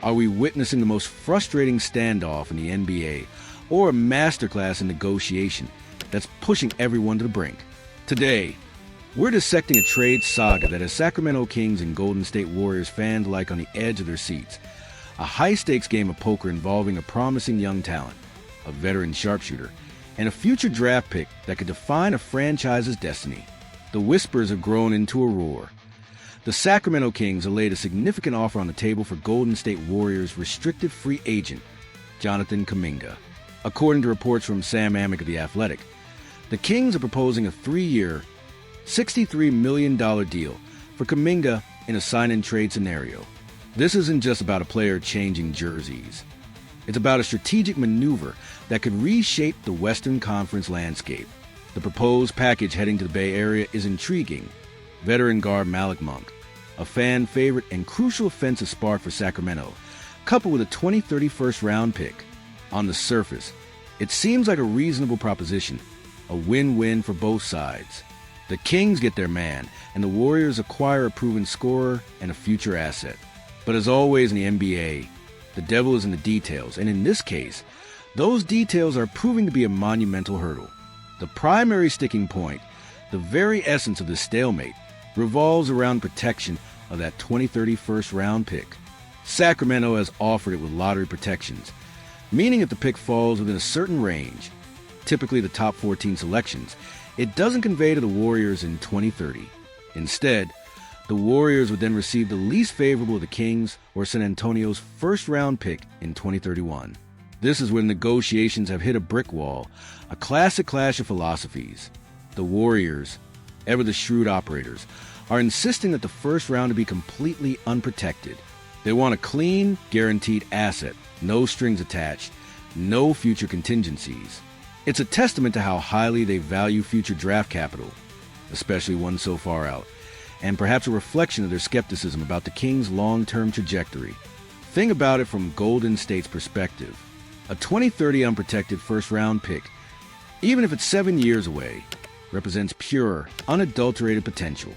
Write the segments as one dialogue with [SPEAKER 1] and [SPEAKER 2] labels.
[SPEAKER 1] Are we witnessing the most frustrating standoff in the NBA, or a masterclass in negotiation that's pushing everyone to the brink? Today, we're dissecting a trade saga that has Sacramento Kings and Golden State Warriors fans alike on the edge of their seats. A high-stakes game of poker involving a promising young talent, a veteran sharpshooter, and a future draft pick that could define a franchise's destiny. The whispers have grown into a roar. The Sacramento Kings have laid a significant offer on the table for Golden State Warriors restricted free agent, Jonathan Kuminga. According to reports from Sam Amick of The Athletic, the Kings are proposing a 3-year, $63 million deal for Kuminga in a sign-and-trade scenario. This isn't just about a player changing jerseys. It's about a strategic maneuver that could reshape the Western Conference landscape. The proposed package heading to the Bay Area is intriguing. Veteran guard Malik Monk, a fan favorite and crucial offensive spark for Sacramento, coupled with a 2030 first-round pick. On the surface, it seems like a reasonable proposition, a win-win for both sides. The Kings get their man, and the Warriors acquire a proven scorer and a future asset. But as always in the NBA, the devil is in the details, and in this case, those details are proving to be a monumental hurdle. The primary sticking point, the very essence of this stalemate, revolves around protection of that 2030 first-round pick. Sacramento has offered it with lottery protections, meaning if the pick falls within a certain range, typically the top 14 selections, it doesn't convey to the Warriors in 2030. Instead, the Warriors would then receive the least favorable of the Kings or San Antonio's first-round pick in 2031. This is when negotiations have hit a brick wall, a classic clash of philosophies. The Warriors, ever the shrewd operators, are insisting that the first round to be completely unprotected. They want a clean, guaranteed asset, no strings attached, no future contingencies. It's a testament to how highly they value future draft capital, especially one so far out, and perhaps a reflection of their skepticism about the Kings' long-term trajectory. Think about it from Golden State's perspective. A 2030 unprotected first-round pick, even if it's 7 years away, represents pure, unadulterated potential.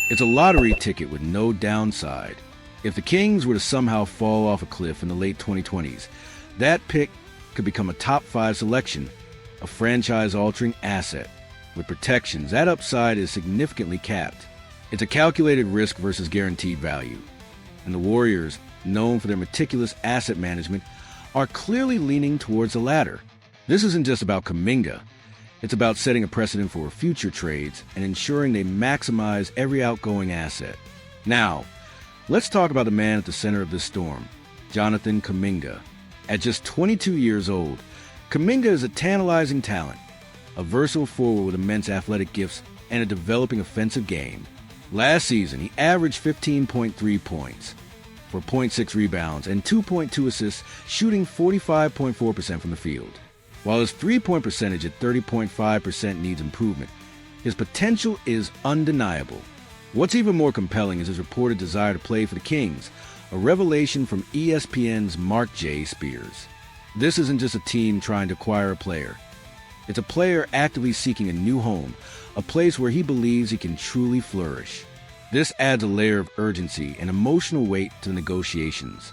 [SPEAKER 1] It's a lottery ticket with no downside. If the Kings were to somehow fall off a cliff in the late 2020s, that pick could become a top 5 selection, a franchise-altering asset. With protections, that upside is significantly capped. It's a calculated risk versus guaranteed value. And the Warriors, known for their meticulous asset management, are clearly leaning towards the latter. This isn't just about Kuminga. It's about setting a precedent for future trades and ensuring they maximize every outgoing asset. Now, let's talk about the man at the center of this storm, Jonathan Kuminga. At just 22 years old, Kuminga is a tantalizing talent, a versatile forward with immense athletic gifts and a developing offensive game. Last season, he averaged 15.3 points, 4.6 rebounds, and 2.2 assists, shooting 45.4% from the field. While his three-point percentage at 30.5% needs improvement, his potential is undeniable. What's even more compelling is his reported desire to play for the Kings, a revelation from ESPN's Mark J. Spears. This isn't just a team trying to acquire a player. It's a player actively seeking a new home, a place where he believes he can truly flourish. This adds a layer of urgency and emotional weight to the negotiations.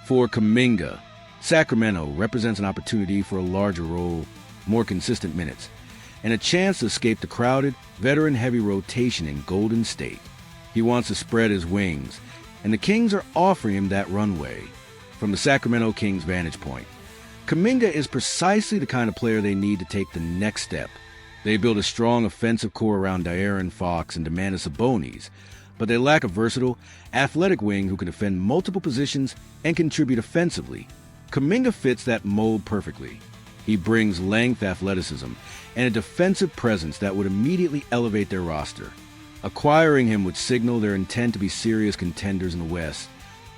[SPEAKER 1] For Kuminga, Sacramento represents an opportunity for a larger role, more consistent minutes, and a chance to escape the crowded, veteran-heavy rotation in Golden State. He wants to spread his wings, and the Kings are offering him that runway. From the Sacramento Kings' vantage point, Kuminga is precisely the kind of player they need to take the next step. They build a strong offensive core around De'Aaron Fox and Domantas Sabonis, but they lack a versatile, athletic wing who can defend multiple positions and contribute offensively. Kuminga fits that mold perfectly. He brings length, athleticism, and a defensive presence that would immediately elevate their roster. Acquiring him would signal their intent to be serious contenders in the West,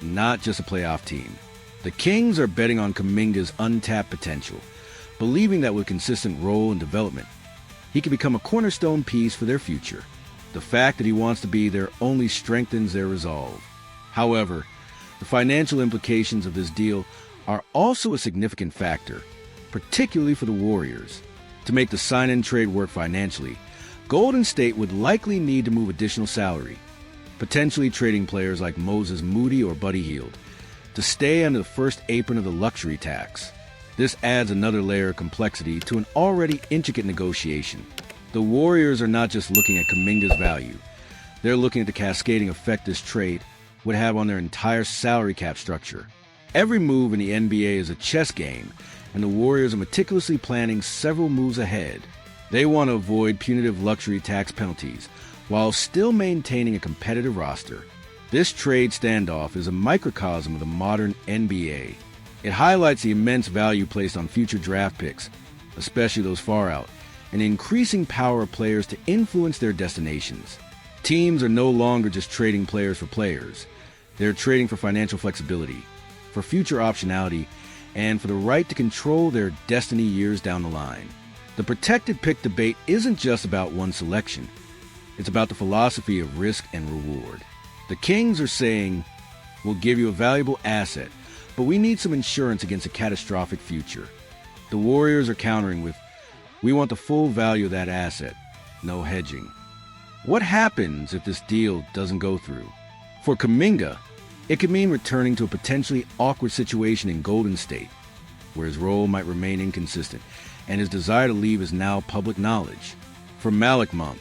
[SPEAKER 1] not just a playoff team. The Kings are betting on Kuminga's untapped potential, believing that with consistent role and development, he can become a cornerstone piece for their future. The fact that he wants to be there only strengthens their resolve. However, the financial implications of this deal are also a significant factor, particularly for the Warriors. To make the sign-and trade work financially, Golden State would likely need to move additional salary, potentially trading players like Moses Moody or Buddy Hield. to stay under the first apron of the luxury tax. This adds another layer of complexity to an already intricate negotiation. The Warriors are not just looking at Kuminga's value, they're looking at the cascading effect this trade would have on their entire salary cap structure. Every move in the NBA is a chess game, and the Warriors are meticulously planning several moves ahead. They want to avoid punitive luxury tax penalties while still maintaining a competitive roster. This trade standoff is a microcosm of the modern NBA. It highlights the immense value placed on future draft picks, especially those far out, and the increasing power of players to influence their destinations. Teams are no longer just trading players for players. They're trading for financial flexibility, for future optionality, and for the right to control their destiny years down the line. The protected pick debate isn't just about one selection. It's about the philosophy of risk and reward. The Kings are saying, we'll give you a valuable asset, but we need some insurance against a catastrophic future. The Warriors are countering with, we want the full value of that asset, no hedging. What happens if this deal doesn't go through? For Kuminga, it could mean returning to a potentially awkward situation in Golden State, where his role might remain inconsistent, and his desire to leave is now public knowledge. For Malik Monk,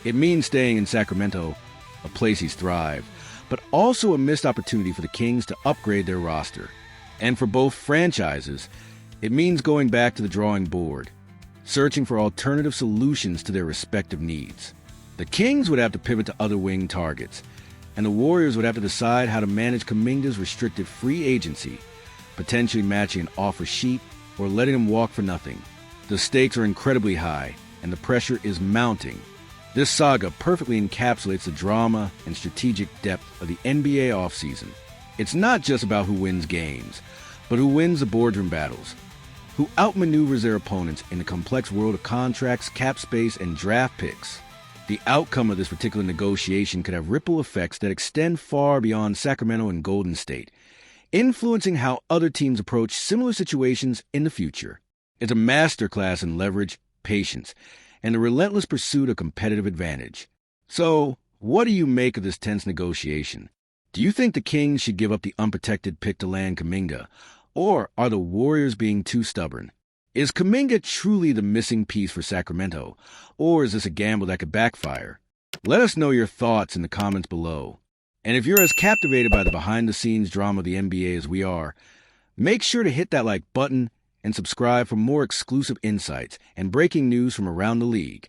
[SPEAKER 1] it means staying in Sacramento, a place he's thrived, but also a missed opportunity for the Kings to upgrade their roster. And for both franchises, it means going back to the drawing board, searching for alternative solutions to their respective needs. The Kings would have to pivot to other wing targets, and the Warriors would have to decide how to manage Kuminga's restricted free agency, potentially matching an offer sheet or letting him walk for nothing. The stakes are incredibly high, and the pressure is mounting. This saga perfectly encapsulates the drama and strategic depth of the NBA offseason. It's not just about who wins games, but who wins the boardroom battles, who outmaneuvers their opponents in the complex world of contracts, cap space, and draft picks. The outcome of this particular negotiation could have ripple effects that extend far beyond Sacramento and Golden State, influencing how other teams approach similar situations in the future. It's a masterclass in leverage, patience, and the relentless pursuit of competitive advantage. So, what do you make of this tense negotiation? Do you think the Kings should give up the unprotected pick to land Kuminga, or are the Warriors being too stubborn? Is Kuminga truly the missing piece for Sacramento, or is this a gamble that could backfire? Let us know your thoughts in the comments below. And if you're as captivated by the behind-the-scenes drama of the NBA as we are, make sure to hit that like button and subscribe for more exclusive insights and breaking news from around the league.